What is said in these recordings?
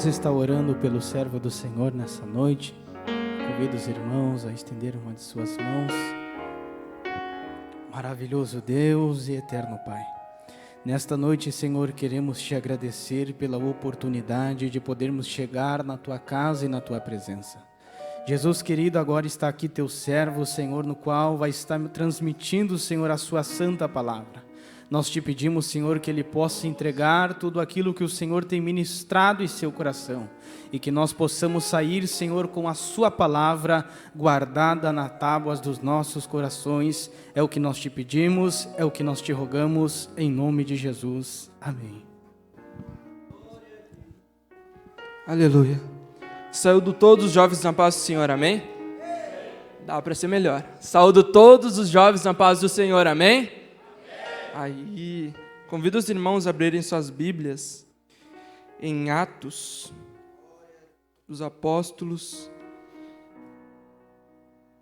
Vamos estar orando pelo servo do Senhor nessa noite. Convido os irmãos a estender uma de suas mãos. Maravilhoso Deus e eterno Pai. Nesta noite, Senhor, queremos te agradecer pela oportunidade de podermos chegar na tua casa e na tua presença. Jesus querido, agora está aqui teu servo, Senhor, no qual vai estar transmitindo, Senhor, a sua santa palavra. Nós te pedimos, Senhor, que ele possa entregar tudo aquilo que o Senhor tem ministrado em seu coração. E que nós possamos sair, Senhor, com a sua palavra guardada nas tábuas dos nossos corações. É o que nós te pedimos, é o que nós te rogamos, em nome de Jesus. Amém. Aleluia. Saúdo todos os jovens na paz do Senhor, amém? Dá para ser melhor. Saúdo todos os jovens na paz do Senhor, amém? Aí, convido os irmãos a abrirem suas Bíblias em Atos dos Apóstolos,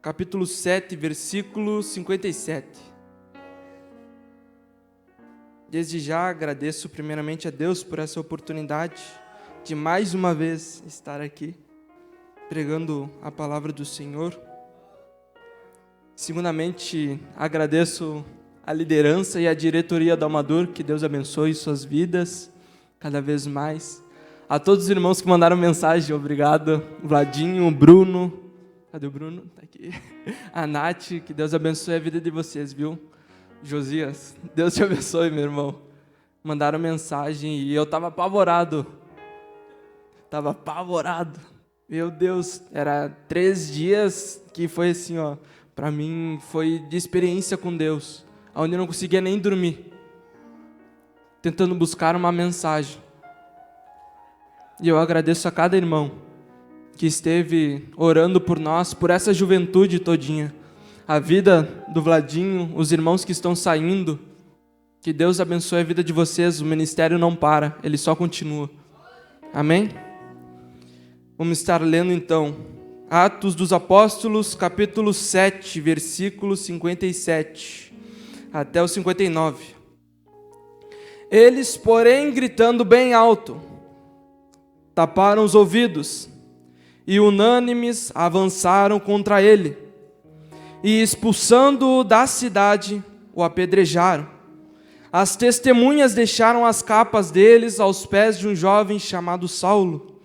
capítulo 7, versículo 57. Desde já agradeço primeiramente a Deus por essa oportunidade de mais uma vez estar aqui, pregando a palavra do Senhor. Segundamente, agradeço a liderança e a diretoria da Almadur, que Deus abençoe suas vidas cada vez mais. A todos os irmãos que mandaram mensagem, obrigado. Vladinho, o Bruno, cadê o Bruno? Tá aqui. A Nath, que Deus abençoe a vida de vocês, viu? Josias, Deus te abençoe, meu irmão. Mandaram mensagem e eu estava apavorado. Meu Deus, era 3 dias que foi assim, ó, para mim foi de experiência com Deus, onde eu não conseguia nem dormir, tentando buscar uma mensagem. E eu agradeço a cada irmão que esteve orando por nós, por essa juventude todinha, a vida do Vladinho, os irmãos que estão saindo, que Deus abençoe a vida de vocês, o ministério não para, ele só continua. Amém? Vamos estar lendo então Atos dos Apóstolos, capítulo 7, versículo 57 até o 59. Eles, porém, gritando bem alto, taparam os ouvidos e unânimes avançaram contra ele e, expulsando-o da cidade, o apedrejaram. As testemunhas deixaram as capas deles aos pés de um jovem chamado Saulo.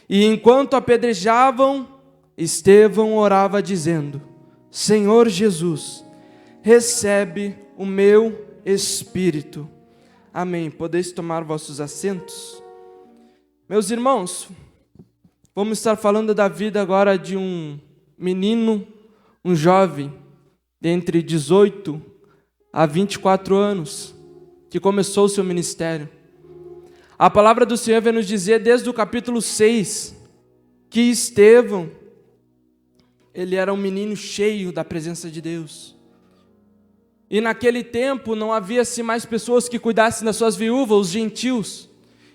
E enquanto apedrejavam, Estevão orava dizendo: Senhor Jesus, recebe o meu espírito. Amém. Podeis tomar vossos assentos? Meus irmãos, vamos estar falando da vida agora de um menino, um jovem, de entre 18 a 24 anos, que começou o seu ministério. A palavra do Senhor vai nos dizer desde o capítulo 6, que Estevão, ele era um menino cheio da presença de Deus. E naquele tempo não havia-se mais pessoas que cuidassem das suas viúvas, os gentios,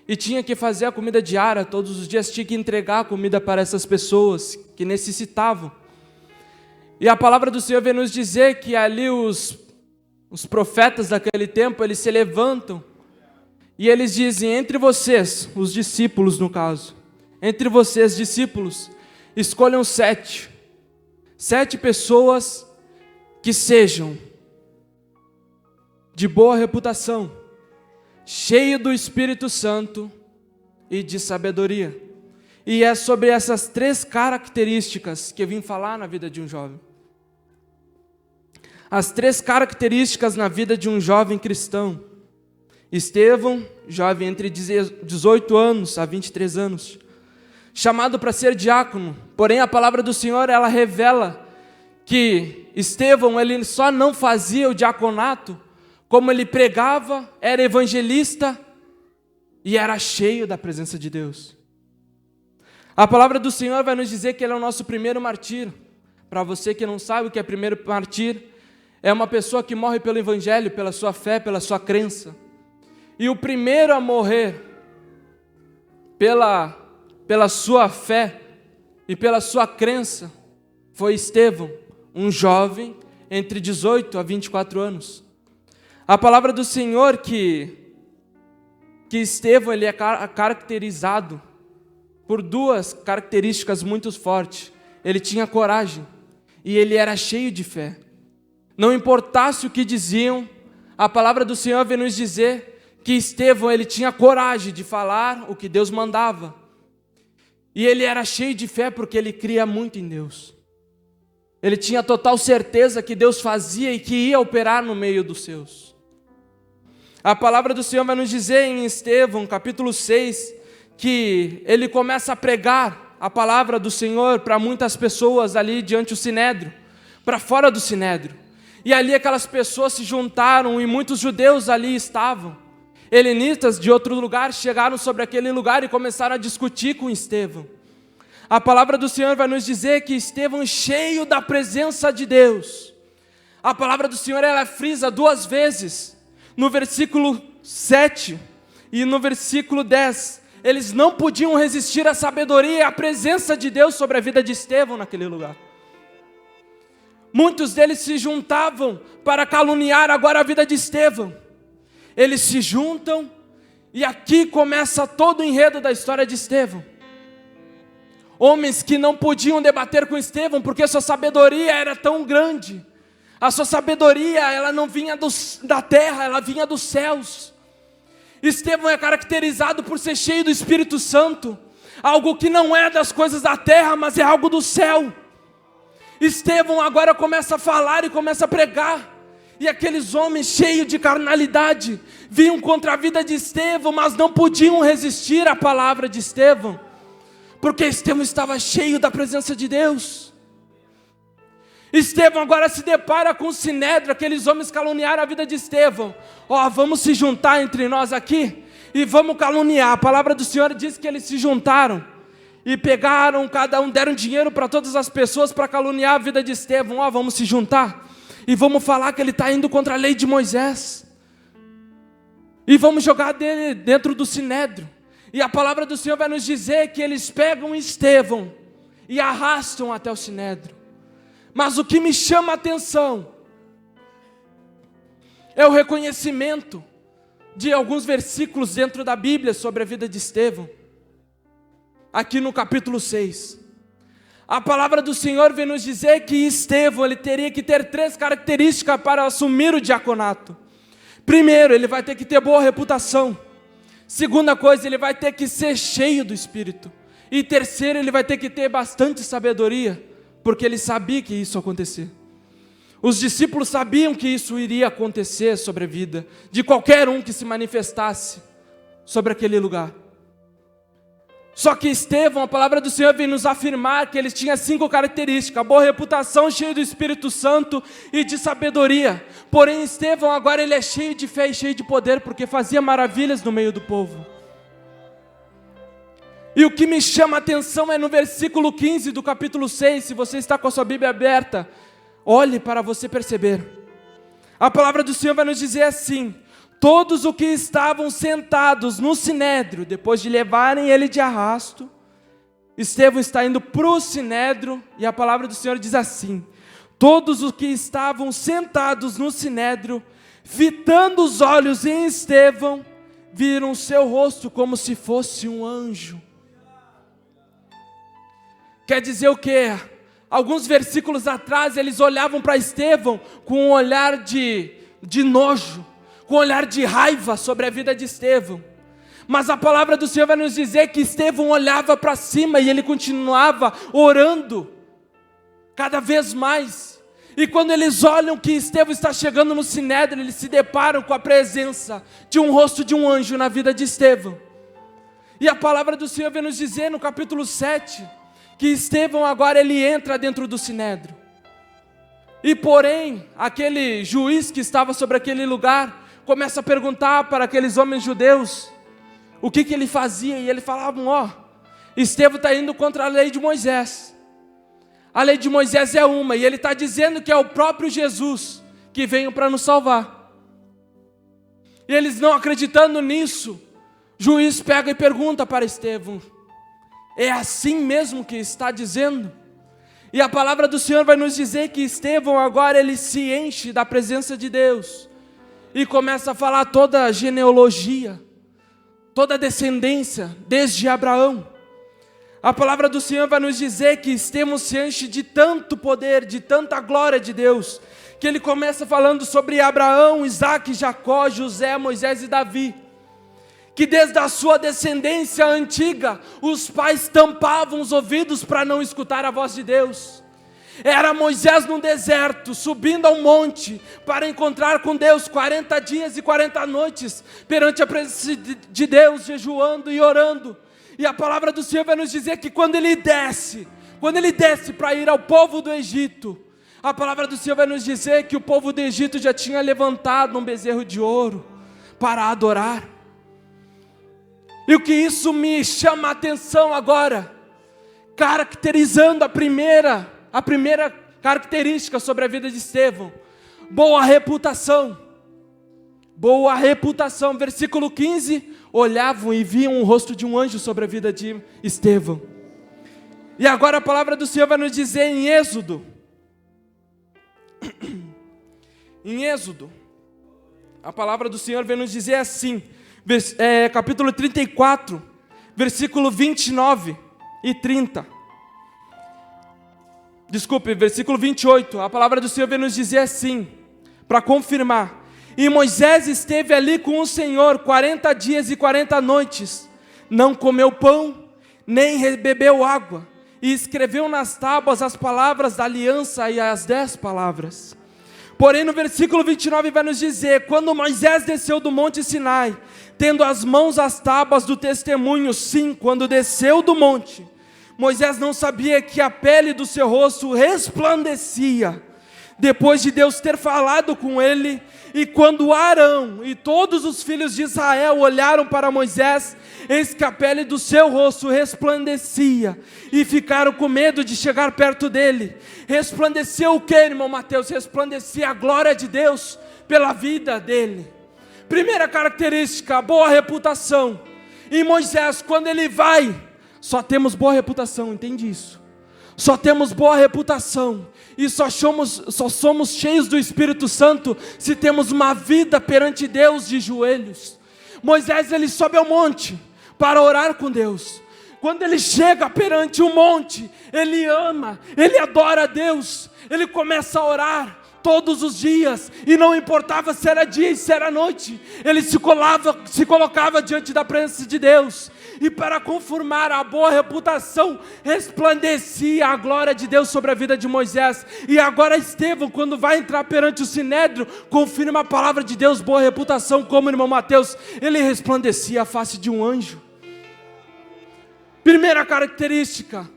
e tinha que fazer a comida diária, todos os dias tinha que entregar a comida para essas pessoas que necessitavam. E a palavra do Senhor vem nos dizer que ali os profetas daquele tempo, eles se levantam e eles dizem: entre vocês, os discípulos no caso, entre vocês discípulos, escolham 7 pessoas que sejam de boa reputação, cheio do Espírito Santo e de sabedoria. E é sobre essas 3 características que eu vim falar na vida de um jovem. As 3 características na vida de um jovem cristão. Estevão, jovem entre 18 anos a 23 anos, chamado para ser diácono, porém a palavra do Senhor, ela revela que Estevão, ele só não fazia o diaconato, como ele pregava, era evangelista e era cheio da presença de Deus. A palavra do Senhor vai nos dizer que ele é o nosso primeiro martírio. Para você que não sabe o que é primeiro martírio, é uma pessoa que morre pelo evangelho, pela sua fé, pela sua crença. E o primeiro a morrer pela sua fé e pela sua crença foi Estevão, um jovem entre 18 a 24 anos. A palavra do Senhor que Estevão ele é caracterizado por duas características muito fortes. Ele tinha coragem e ele era cheio de fé. Não importasse o que diziam, a palavra do Senhor vem nos dizer que Estevão, ele tinha coragem de falar o que Deus mandava. E ele era cheio de fé porque ele cria muito em Deus. Ele tinha total certeza que Deus fazia e que ia operar no meio dos seus. A palavra do Senhor vai nos dizer em Estevão, capítulo 6, que ele começa a pregar a palavra do Senhor para muitas pessoas ali diante do Sinédrio, para fora do Sinédrio. E ali aquelas pessoas se juntaram e muitos judeus ali estavam. Helenitas de outro lugar chegaram sobre aquele lugar e começaram a discutir com Estevão. A palavra do Senhor vai nos dizer que Estevão, cheio da presença de Deus. A palavra do Senhor, ela frisa duas vezes, no versículo 7 e no versículo 10. Eles não podiam resistir à sabedoria e à presença de Deus sobre a vida de Estevão naquele lugar. Muitos deles se juntavam para caluniar agora a vida de Estevão. Eles se juntam e aqui começa todo o enredo da história de Estevão. Homens que não podiam debater com Estevão porque sua sabedoria era tão grande. A sua sabedoria, ela não vinha da terra, ela vinha dos céus. Estevão é caracterizado por ser cheio do Espírito Santo, algo que não é das coisas da terra, mas é algo do céu. Estevão agora começa a falar e começa a pregar, e aqueles homens cheios de carnalidade vinham contra a vida de Estevão, mas não podiam resistir à palavra de Estevão, porque Estevão estava cheio da presença de Deus. Estevão agora se depara com o Sinédrio, aqueles homens caluniaram a vida de Estevão. Vamos se juntar entre nós aqui e vamos caluniar. A palavra do Senhor diz que eles se juntaram e pegaram, cada um deram dinheiro para todas as pessoas para caluniar a vida de Estevão. Vamos se juntar e vamos falar que ele está indo contra a lei de Moisés. E vamos jogar dele dentro do Sinédrio. E a palavra do Senhor vai nos dizer que eles pegam Estevão e arrastam até o Sinédrio. Mas o que me chama a atenção é o reconhecimento de alguns versículos dentro da Bíblia sobre a vida de Estevão. Aqui no capítulo 6. A palavra do Senhor vem nos dizer que Estevão, ele teria que ter 3 características para assumir o diaconato. Primeiro, ele vai ter que ter boa reputação. Segunda coisa, ele vai ter que ser cheio do Espírito. E terceiro, ele vai ter que ter bastante sabedoria, porque ele sabia que isso ia acontecer. Os discípulos sabiam que isso iria acontecer sobre a vida de qualquer um que se manifestasse sobre aquele lugar. Só que Estevão, a palavra do Senhor vem nos afirmar que ele tinha 5 características: boa reputação, cheio do Espírito Santo e de sabedoria. Porém Estevão agora ele é cheio de fé e cheio de poder, porque fazia maravilhas no meio do povo. E o que me chama a atenção é no versículo 15 do capítulo 6, se você está com a sua Bíblia aberta, olhe para você perceber. A palavra do Senhor vai nos dizer assim: todos os que estavam sentados no Sinédrio, depois de levarem ele de arrasto, Estevão está indo para o Sinédrio, e a palavra do Senhor diz assim: todos os que estavam sentados no Sinédrio, fitando os olhos em Estevão, viram seu rosto como se fosse um anjo. Quer dizer o quê? Alguns versículos atrás, eles olhavam para Estevão com um olhar de nojo, com um olhar de raiva sobre a vida de Estevão. Mas a palavra do Senhor vai nos dizer que Estevão olhava para cima e ele continuava orando cada vez mais. E quando eles olham que Estevão está chegando no Sinédrio, eles se deparam com a presença de um rosto de um anjo na vida de Estevão. E a palavra do Senhor vai nos dizer no capítulo 7, que Estevão agora ele entra dentro do Sinédrio. E porém, aquele juiz que estava sobre aquele lugar começa a perguntar para aqueles homens judeus o que ele fazia, e eles falavam: Estevão está indo contra a lei de Moisés. A lei de Moisés é uma, e ele está dizendo que é o próprio Jesus que veio para nos salvar. E eles não acreditando nisso, o juiz pega e pergunta para Estevão: é assim mesmo que está dizendo? E a palavra do Senhor vai nos dizer que Estevão agora ele se enche da presença de Deus e começa a falar toda a genealogia, toda a descendência desde Abraão. A palavra do Senhor vai nos dizer que Estevão se enche de tanto poder, de tanta glória de Deus, que ele começa falando sobre Abraão, Isaque, Jacó, José, Moisés e Davi, que desde a sua descendência antiga, os pais tampavam os ouvidos para não escutar a voz de Deus. Era Moisés no deserto, subindo ao monte, para encontrar com Deus 40 dias e 40 noites, perante a presença de Deus, jejuando e orando. E a palavra do Senhor vai nos dizer que quando ele desce para ir ao povo do Egito, a palavra do Senhor vai nos dizer que o povo do Egito já tinha levantado um bezerro de ouro para adorar. E o que isso me chama a atenção agora, caracterizando a primeira característica sobre a vida de Estevão: boa reputação. Boa reputação. Versículo 15, olhavam e viam o rosto de um anjo sobre a vida de Estevão. E agora a palavra do Senhor vai nos dizer em Êxodo, a palavra do Senhor vai nos dizer assim, capítulo 34, versículo 29 e 30. Desculpe, versículo 28, a palavra do Senhor vai nos dizer assim, para confirmar: e Moisés esteve ali com o Senhor 40 dias e 40 noites, não comeu pão, nem bebeu água, e escreveu nas tábuas as palavras da aliança e as 10 palavras. Porém no versículo 29 vai nos dizer: quando Moisés desceu do monte Sinai, tendo as mãos às tábuas do testemunho, sim, quando desceu do monte, Moisés não sabia que a pele do seu rosto resplandecia, depois de Deus ter falado com ele. E quando Arão e todos os filhos de Israel olharam para Moisés, eis que a pele do seu rosto resplandecia, e ficaram com medo de chegar perto dele. Resplandeceu o que, irmão Mateus? Resplandecia a glória de Deus pela vida dele. Primeira característica, boa reputação. E Moisés, quando ele vai, só temos boa reputação, entende isso? Só temos boa reputação, e só somos cheios do Espírito Santo se temos uma vida perante Deus de joelhos. Moisés, ele sobe ao monte para orar com Deus. Quando ele chega perante o monte, ele ama, ele adora a Deus, ele começa a orar todos os dias, e não importava se era dia e se era noite, ele se colocava diante da presença de Deus, e para confirmar a boa reputação, resplandecia a glória de Deus sobre a vida de Moisés. E agora Estevão, quando vai entrar perante o Sinédrio, confirma a palavra de Deus, boa reputação, como o irmão Mateus, ele resplandecia a face de um anjo. Primeira característica,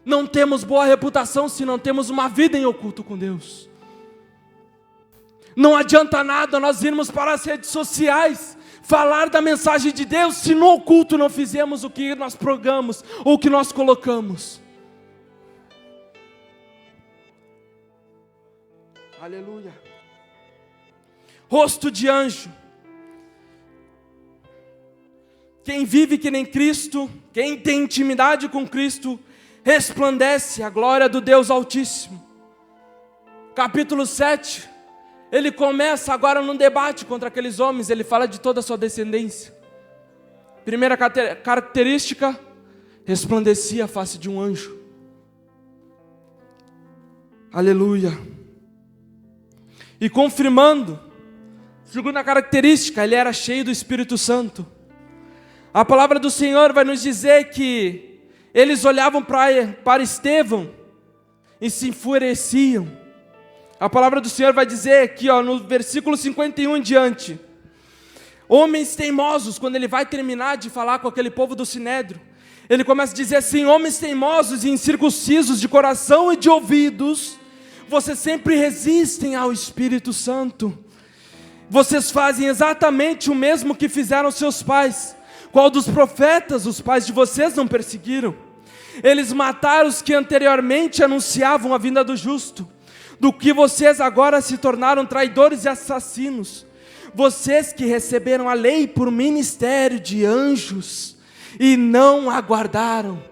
não temos boa reputação se não temos uma vida em oculto com Deus. Não adianta nada nós irmos para as redes sociais, falar da mensagem de Deus, se no oculto não fizemos o que nós pregamos, ou o que nós colocamos. Aleluia. Rosto de anjo. Quem vive que nem Cristo, quem tem intimidade com Cristo, resplandece a glória do Deus Altíssimo. Capítulo 7, ele começa agora num debate contra aqueles homens, ele fala de toda a sua descendência. Primeira característica, resplandecia a face de um anjo. Aleluia. E confirmando, segunda característica, ele era cheio do Espírito Santo. A palavra do Senhor vai nos dizer que eles olhavam para Estevão e se enfureciam. A palavra do Senhor vai dizer aqui, no versículo 51 em diante: homens teimosos, quando ele vai terminar de falar com aquele povo do Sinédrio, ele começa a dizer assim: homens teimosos e incircuncisos de coração e de ouvidos, vocês sempre resistem ao Espírito Santo. Vocês fazem exatamente o mesmo que fizeram seus pais. Qual dos profetas os pais de vocês não perseguiram? Eles mataram os que anteriormente anunciavam a vinda do justo. Do que vocês agora se tornaram traidores e assassinos. Vocês que receberam a lei por ministério de anjos e não aguardaram.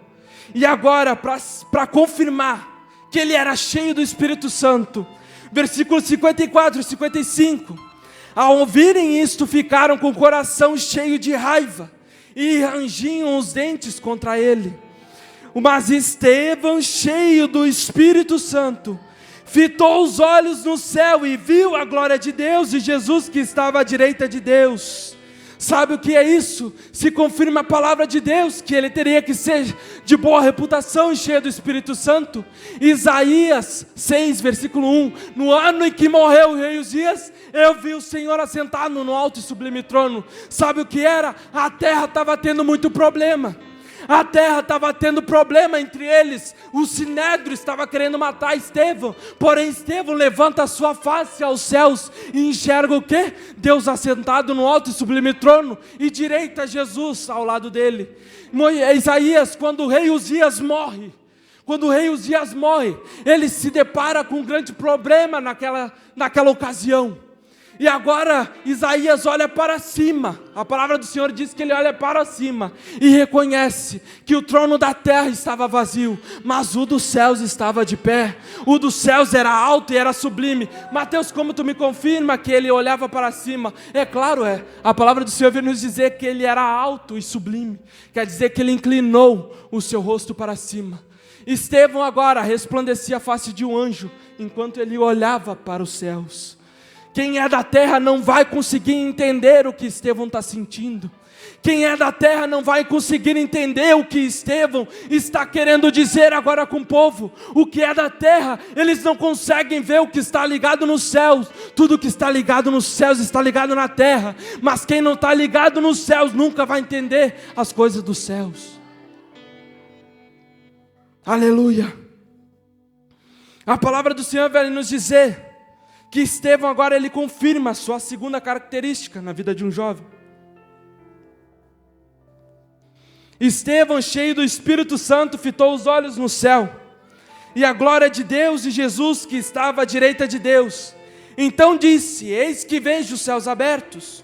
E agora, para confirmar que ele era cheio do Espírito Santo, versículos 54 e 55, ao ouvirem isto, ficaram com o coração cheio de raiva e rangiam os dentes contra ele. Mas Estevão, cheio do Espírito Santo, fitou os olhos no céu e viu a glória de Deus e Jesus que estava à direita de Deus. Sabe o que é isso? Se confirma a palavra de Deus, que ele teria que ser de boa reputação e cheio do Espírito Santo. Isaías 6, versículo 1: no ano em que morreu o rei Uzias, eu vi o Senhor assentado no alto e sublime trono. Sabe o que era? A terra estava tendo muito problema. A terra estava tendo problema entre eles. O sinédrio estava querendo matar Estevão. Porém Estevão levanta a sua face aos céus e enxerga o quê? Deus assentado no alto e sublime trono, e direita Jesus ao lado dele. Isaías, quando o rei Uzias morre, ele se depara com um grande problema naquela ocasião. E agora Isaías olha para cima. A palavra do Senhor diz que ele olha para cima e reconhece que o trono da terra estava vazio, mas o dos céus estava de pé. O dos céus era alto e era sublime. Mateus, como tu me confirma que ele olhava para cima? É claro, a palavra do Senhor vem nos dizer que ele era alto e sublime. Quer dizer que ele inclinou o seu rosto para cima. Estevão agora resplandecia a face de um anjo enquanto ele olhava para os céus. Quem é da terra não vai conseguir entender o que Estevão está sentindo. Quem é da terra não vai conseguir entender o que Estevão está querendo dizer agora com o povo. O que é da terra, eles não conseguem ver o que está ligado nos céus. Tudo que está ligado nos céus está ligado na terra. Mas quem não está ligado nos céus nunca vai entender as coisas dos céus. Aleluia. A palavra do Senhor vai nos dizer que Estevão agora ele confirma a sua segunda característica na vida de um jovem. Estevão, cheio do Espírito Santo, fitou os olhos no céu, e a glória de Deus e Jesus que estava à direita de Deus. Então disse: eis que vejo os céus abertos,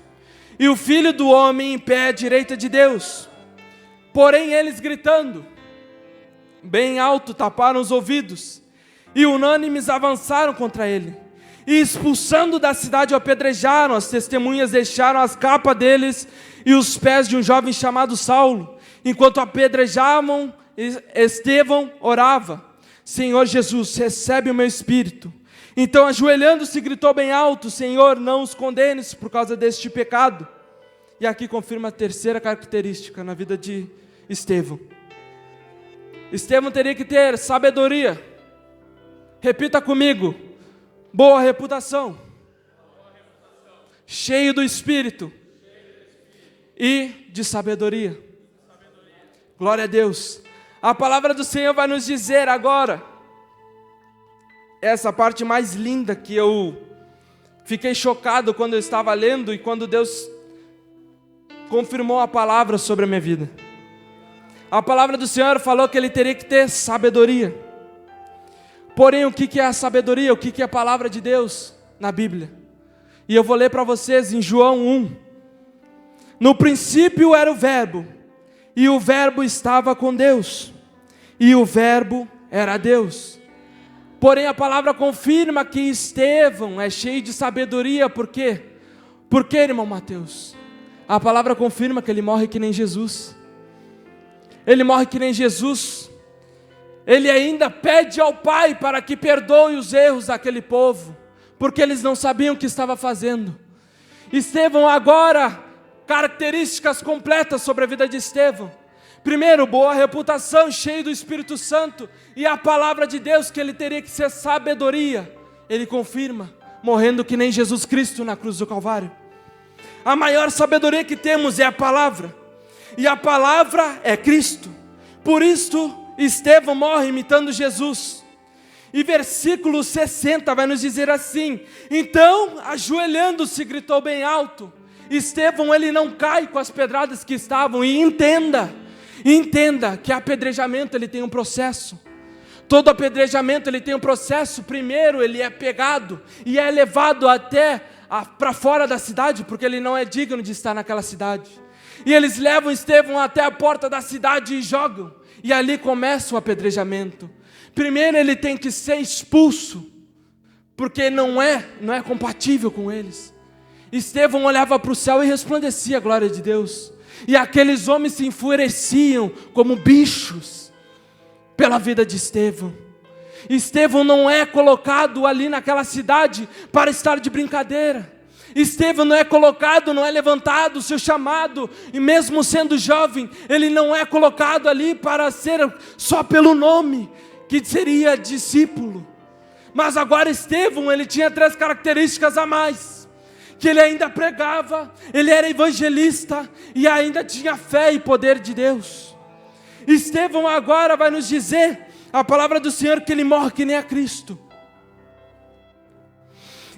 e o Filho do Homem em pé à direita de Deus. Porém eles, gritando bem alto, taparam os ouvidos, e unânimes avançaram contra ele. E expulsando da cidade o apedrejaram. As testemunhas deixaram as capas deles e os pés de um jovem chamado Saulo. Enquanto apedrejavam, Estevão orava: Senhor Jesus, recebe o meu espírito. Então, ajoelhando-se, gritou bem alto: Senhor, não os condenes por causa deste pecado. E aqui confirma a terceira característica na vida de Estevão. Estevão teria que ter sabedoria. Repita comigo: boa reputação, cheio do Espírito e de sabedoria. Glória a Deus. A palavra do Senhor vai nos dizer agora, essa parte mais linda que eu fiquei chocado quando eu estava lendo e quando Deus confirmou a palavra sobre a minha vida. A palavra do Senhor falou que ele teria que ter sabedoria. Porém, o que é a sabedoria? O que é a palavra de Deus na Bíblia? E eu vou ler para vocês em João 1. No princípio era o Verbo, e o Verbo estava com Deus, e o Verbo era Deus. Porém, a palavra confirma que Estevão é cheio de sabedoria. Por quê? Por quê, irmão Mateus? A palavra confirma que ele morre que nem Jesus. Ele morre que nem Jesus. Ele ainda pede ao Pai para que perdoe os erros daquele povo, porque eles não sabiam o que estava fazendo. Estevão agora, características completas sobre a vida de Estevão. Primeiro, boa reputação, cheio do Espírito Santo, e a palavra de Deus que ele teria que ser sabedoria. Ele confirma, morrendo que nem Jesus Cristo na cruz do Calvário. A maior sabedoria que temos é a palavra, e a palavra é Cristo. Por isto, Estevão morre imitando Jesus. E versículo 60 vai nos dizer assim: então, ajoelhando-se, gritou bem alto. Estevão, ele não cai com as pedradas que estavam. E entenda que apedrejamento ele tem um processo. Todo apedrejamento ele tem um processo. Primeiro ele é pegado e é levado até para fora da cidade, porque ele não é digno de estar naquela cidade. E eles levam Estevão até a porta da cidade e jogam. E ali começa o apedrejamento. Primeiro ele tem que ser expulso, porque não é compatível com eles. Estevão olhava para o céu e resplandecia a glória de Deus. E aqueles homens se enfureciam como bichos. pela vida de Estevão. Estevão não é colocado ali naquela cidade para estar de brincadeira. Estevão não é colocado, não é levantado o seu chamado, e mesmo sendo jovem, ele não é colocado ali para ser só pelo nome, que seria discípulo. Mas agora Estevão, ele tinha 3 características a mais: que ele ainda pregava, ele era evangelista e ainda tinha fé e poder de Deus. Estevão agora vai nos dizer a palavra do Senhor que ele morre que nem a Cristo.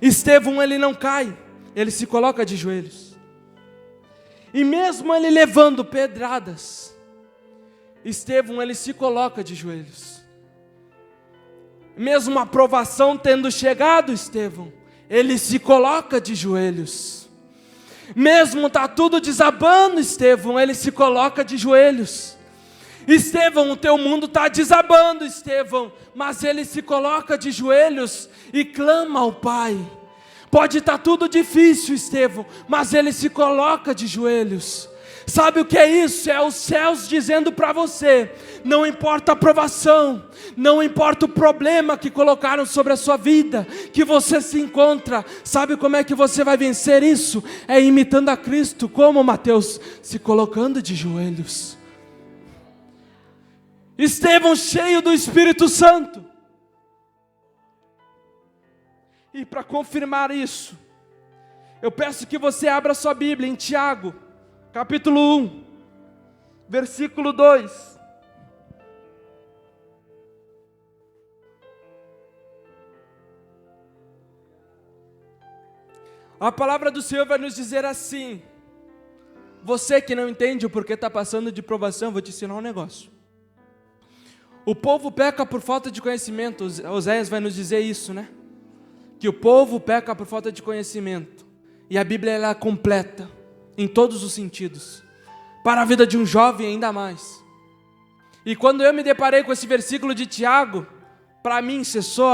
Estevão, ele não cai, ele se coloca de joelhos. E mesmo ele levando pedradas, Estevão, ele se coloca de joelhos. Mesmo a provação tendo chegado, Estevão, ele se coloca de joelhos. Mesmo está tudo desabando, Estevão, ele se coloca de joelhos. Estevão, o teu mundo está desabando, Estevão, mas ele se coloca de joelhos e clama ao Pai. Pode estar tudo difícil, Estevão, mas ele se coloca de joelhos. Sabe o que é isso? É os céus dizendo para você: não importa a provação, não importa o problema que colocaram sobre a sua vida, que você se encontra, sabe como é que você vai vencer isso? É imitando a Cristo, como Mateus, se colocando de joelhos. Estevão cheio do Espírito Santo. E para confirmar isso, eu peço que você abra sua Bíblia em Tiago, capítulo 1, versículo 2. A palavra do Senhor vai nos dizer assim: você que não entende o porquê está passando de provação, vou te ensinar um negócio. O povo peca por falta de conhecimento. Oséias vai nos dizer isso, né? Que o povo peca por falta de conhecimento. E a Bíblia, ela é completa em todos os sentidos, para a vida de um jovem ainda mais. E quando eu me deparei com esse versículo de Tiago, para mim cessou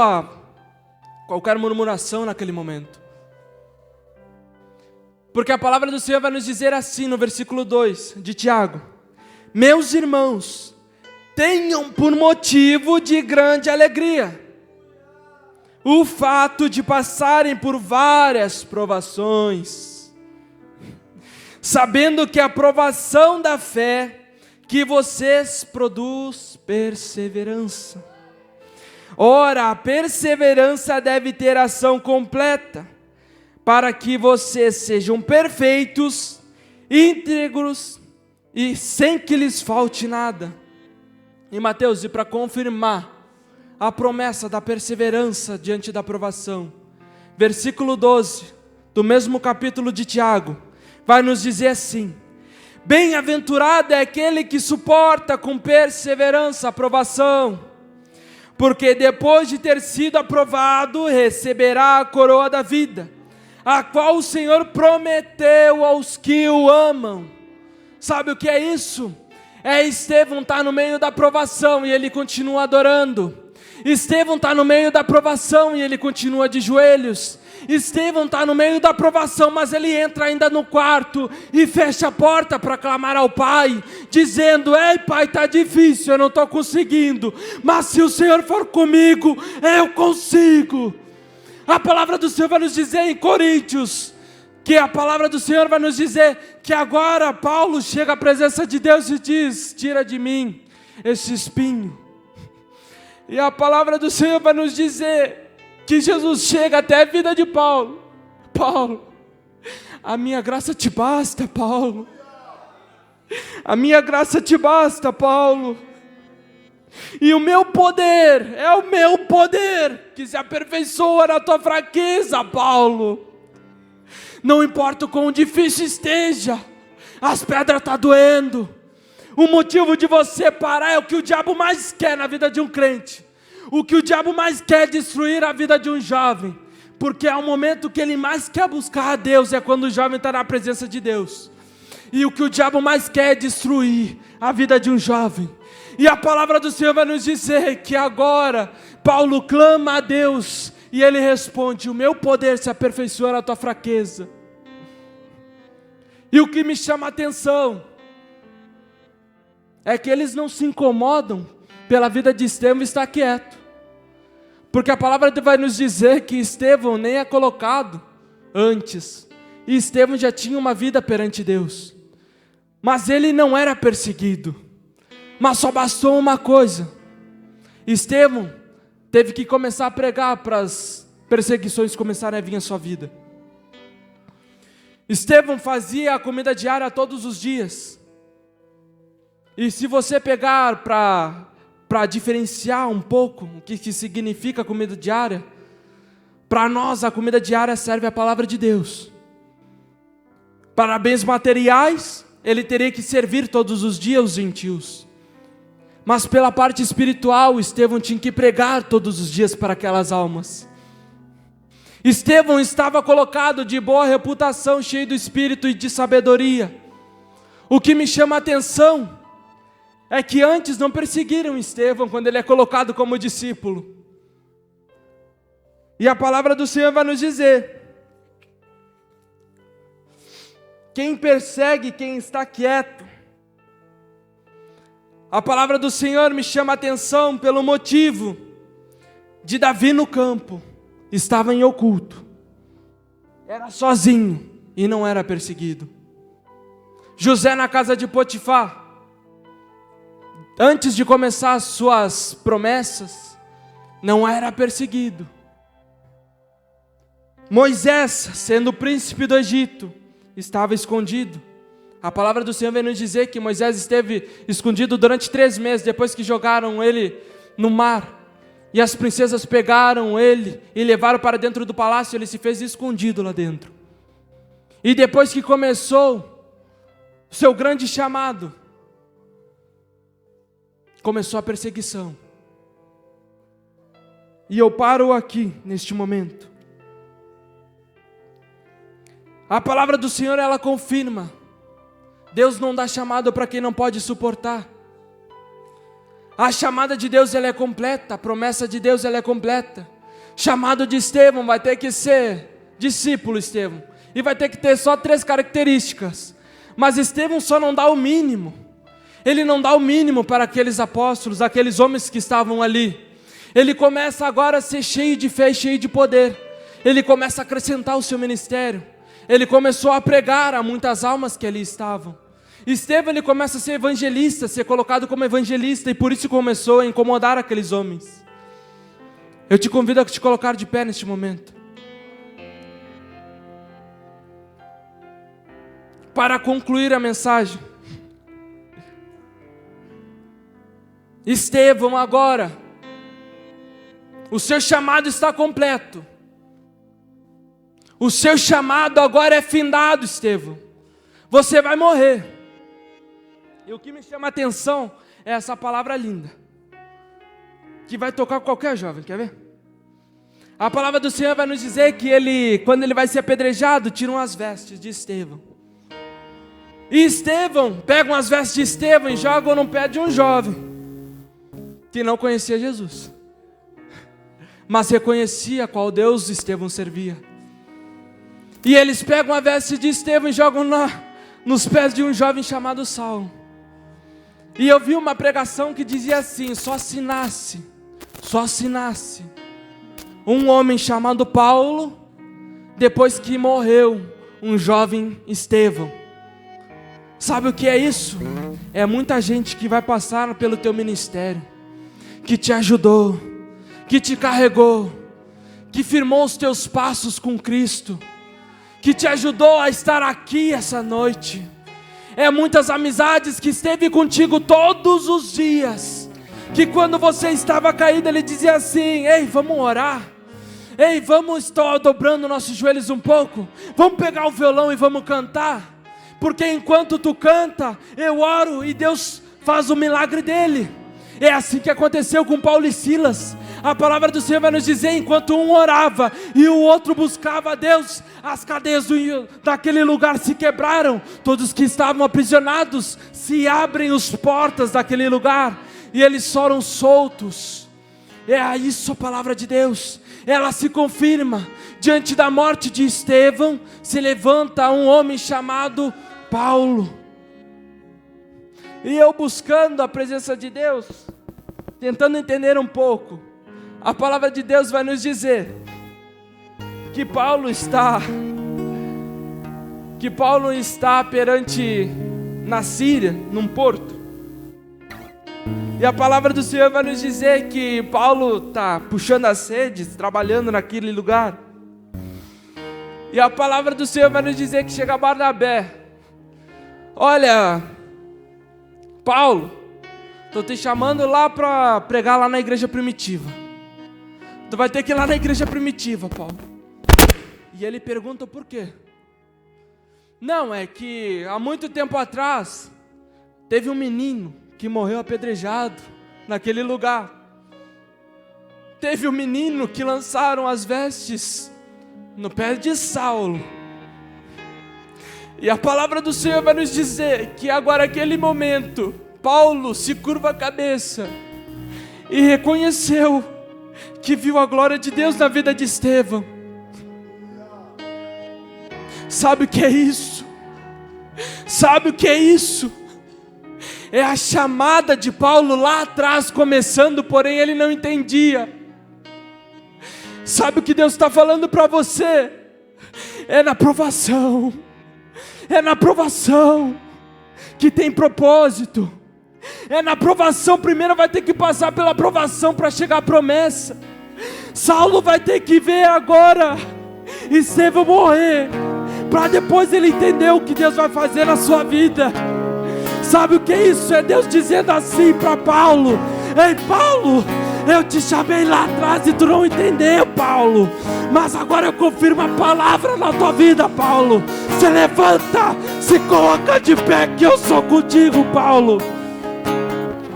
qualquer murmuração naquele momento. Porque a palavra do Senhor vai nos dizer assim no versículo 2 de Tiago: meus irmãos, tenham por motivo de grande alegria o fato de passarem por várias provações, sabendo que a provação da fé que vocês produz perseverança. Ora, a perseverança deve ter ação completa, para que vocês sejam perfeitos, íntegros e sem que lhes falte nada. E Mateus, e para confirmar a promessa da perseverança diante da provação, versículo 12, do mesmo capítulo de Tiago, vai nos dizer assim: bem-aventurado é aquele que suporta com perseverança a provação, porque depois de ter sido aprovado, receberá a coroa da vida, a qual o Senhor prometeu aos que o amam. Sabe o que é isso? Estevão está no meio da provação e ele continua adorando. Estevão está no meio da provação e ele continua de joelhos. Estevão está no meio da provação, mas ele entra ainda no quarto e fecha a porta para clamar ao Pai, dizendo: ei Pai, está difícil, eu não estou conseguindo, mas se o Senhor for comigo, eu consigo. A palavra do Senhor vai nos dizer em Coríntios, que a palavra do Senhor vai nos dizer que agora Paulo chega à presença de Deus e diz: tira de mim esse espinho. E a palavra do Senhor vai nos dizer que Jesus chega até a vida de Paulo: Paulo, a minha graça te basta, Paulo. A minha graça te basta, Paulo. E o meu poder, é o meu poder que se aperfeiçoa na tua fraqueza, Paulo. Não importa o quão difícil esteja, as pedras estão doendo. O motivo de você parar é o que o diabo mais quer na vida de um crente. O que o diabo mais quer é destruir a vida de um jovem. Porque é o momento que ele mais quer buscar a Deus, é quando o jovem está na presença de Deus. E o que o diabo mais quer é destruir a vida de um jovem. E a palavra do Senhor vai nos dizer que agora Paulo clama a Deus e ele responde: o meu poder se aperfeiçoa na tua fraqueza. E o que me chama a atenção é que eles não se incomodam pela vida de Estevão está quieto. Porque a palavra vai nos dizer que Estevão nem é colocado antes. E Estevão já tinha uma vida perante Deus. Mas ele não era perseguido. Mas só bastou uma coisa. Estevão teve que começar a pregar para as perseguições começarem a vir à sua vida. Estevão fazia a comida diária todos os dias. E se você pegar para diferenciar um pouco o que significa comida diária, para nós a comida diária serve a palavra de Deus. Para bens materiais, ele teria que servir todos os dias os gentios. Mas pela parte espiritual, Estevão tinha que pregar todos os dias para aquelas almas. Estevão estava colocado de boa reputação, cheio do espírito e de sabedoria. O que me chama a atenção é que antes não perseguiram Estevão quando ele é colocado como discípulo. E a palavra do Senhor vai nos dizer: quem persegue quem está quieto. A palavra do Senhor me chama a atenção pelo motivo de Davi no campo. Estava em oculto, era sozinho e não era perseguido. José na casa de Potifar, antes de começar as suas promessas, não era perseguido. Moisés, sendo príncipe do Egito, estava escondido. A palavra do Senhor vem nos dizer que Moisés esteve escondido durante 3 meses, depois que jogaram ele no mar. E as princesas pegaram ele e levaram para dentro do palácio, ele se fez escondido lá dentro. E depois que começou o seu grande chamado, começou a perseguição. E eu paro aqui, neste momento. A palavra do Senhor, ela confirma. Deus não dá chamado para quem não pode suportar. A chamada de Deus, ela é completa. A promessa de Deus, ela é completa. Chamado de Estevão vai ter que ser discípulo, Estevão. E vai ter que ter só 3 características. Mas Estevão só não dá o mínimo. Ele não dá o mínimo para aqueles apóstolos, aqueles homens que estavam ali. Ele começa agora a ser cheio de fé e cheio de poder. Ele começa a acrescentar o seu ministério. Ele começou a pregar a muitas almas que ali estavam. Estevão, ele começa a ser evangelista, ser colocado como evangelista, e por isso começou a incomodar aqueles homens. Eu te convido a te colocar de pé neste momento. Para concluir a mensagem, Estevão agora, o seu chamado está completo. O seu chamado agora é findado, Estevão. Você vai morrer. E o que me chama a atenção é essa palavra linda, que vai tocar qualquer jovem, quer ver? A palavra do Senhor vai nos dizer que ele, quando ele vai ser apedrejado, tiram as vestes de Estevão. E Estevão, pegam as vestes de Estevão e jogam no pé de um jovem que não conhecia Jesus, mas reconhecia qual Deus Estevão servia. E eles pegam a veste de Estevão e jogam nos pés de um jovem chamado Saulo. E eu vi uma pregação que dizia assim: só se nasce um homem chamado Paulo depois que morreu um jovem Estevão. Sabe o que é isso? É muita gente que vai passar pelo teu ministério, que te ajudou, que te carregou, que firmou os teus passos com Cristo, que te ajudou a estar aqui essa noite. É muitas amizades que esteve contigo todos os dias, que quando você estava caído, ele dizia assim: ei, vamos orar, ei, vamos estar dobrando nossos joelhos um pouco, vamos pegar o violão e vamos cantar, porque enquanto tu canta, eu oro e Deus faz o milagre dele. É assim que aconteceu com Paulo e Silas. A palavra do Senhor vai nos dizer: enquanto um orava e o outro buscava a Deus, as cadeias daquele lugar se quebraram, todos que estavam aprisionados, se abrem as portas daquele lugar, e eles foram soltos. É isso a palavra de Deus, ela se confirma. Diante da morte de Estevão, se levanta um homem chamado Paulo. E eu buscando a presença de Deus, tentando entender um pouco, a palavra de Deus vai nos dizer que Paulo está na Síria, num porto. E a palavra do Senhor vai nos dizer que Paulo está puxando as redes, trabalhando naquele lugar. E a palavra do Senhor vai nos dizer que chega Barnabé: olha, Paulo, estou te chamando lá para pregar lá na igreja primitiva. Tu vai ter que ir lá na igreja primitiva, Paulo. E ele pergunta por quê? Não, é que há muito tempo atrás teve um menino que morreu apedrejado naquele lugar. Teve um menino que lançaram as vestes no pé de Saulo. E a palavra do Senhor vai nos dizer que agora, naquele momento, Paulo se curva a cabeça e reconheceu que viu a glória de Deus na vida de Estevão. Sabe o que é isso? Sabe o que é isso? É a chamada de Paulo lá atrás começando, porém ele não entendia. Sabe o que Deus está falando para você? É na provação. É na provação que tem propósito. É na provação, primeiro vai ter que passar pela provação para chegar à promessa. Saulo vai ter que ver agora Estevão morrer, para depois ele entender o que Deus vai fazer na sua vida. Sabe o que é isso? É Deus dizendo assim para Paulo: ei Paulo, eu te chamei lá atrás e tu não entendeu, Paulo, mas agora eu confirmo a palavra na tua vida, Paulo. Se levanta, se coloca de pé que eu sou contigo, Paulo.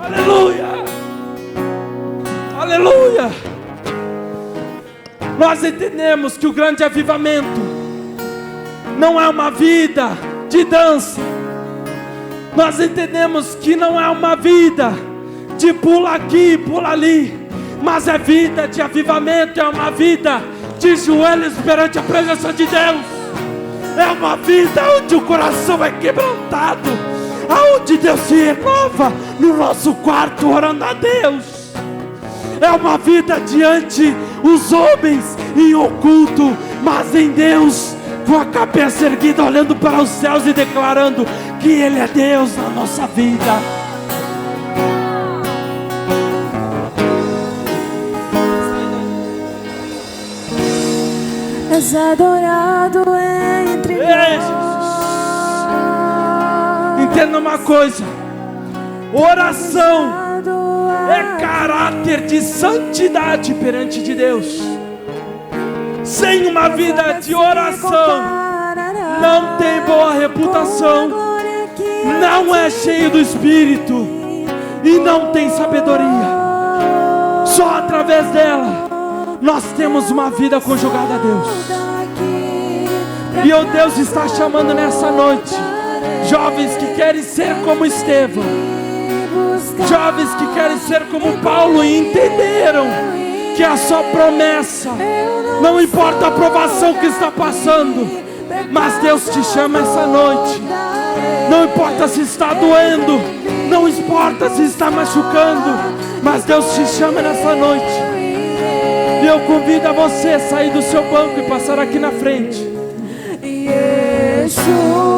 Aleluia, aleluia. Nós entendemos que o grande avivamento não é uma vida de dança. Nós entendemos que não é uma vida de pula aqui, pula ali, mas é vida de avivamento, é uma vida de joelhos perante a presença de Deus. É uma vida onde o coração é quebrantado, aonde Deus se renova no nosso quarto orando a Deus. É uma vida diante os homens em oculto, mas em Deus, com a cabeça erguida, olhando para os céus e declarando que Ele é Deus na nossa vida. És adorado entre nós. Entenda uma coisa: oração é caráter de santidade perante de Deus. Sem uma vida de oração, não tem boa reputação, não é cheio do Espírito e não tem sabedoria. Só através dela nós temos uma vida conjugada a Deus. E o Deus está chamando nessa noite jovens que querem ser como Estevão, jovens que querem ser como Paulo e entenderam que a sua promessa, não importa a provação que está passando, mas Deus te chama essa noite. Não importa se está doendo, não importa se está machucando, mas Deus te chama nessa noite. E eu convido a você a sair do seu banco e passar aqui na frente. Yeshua.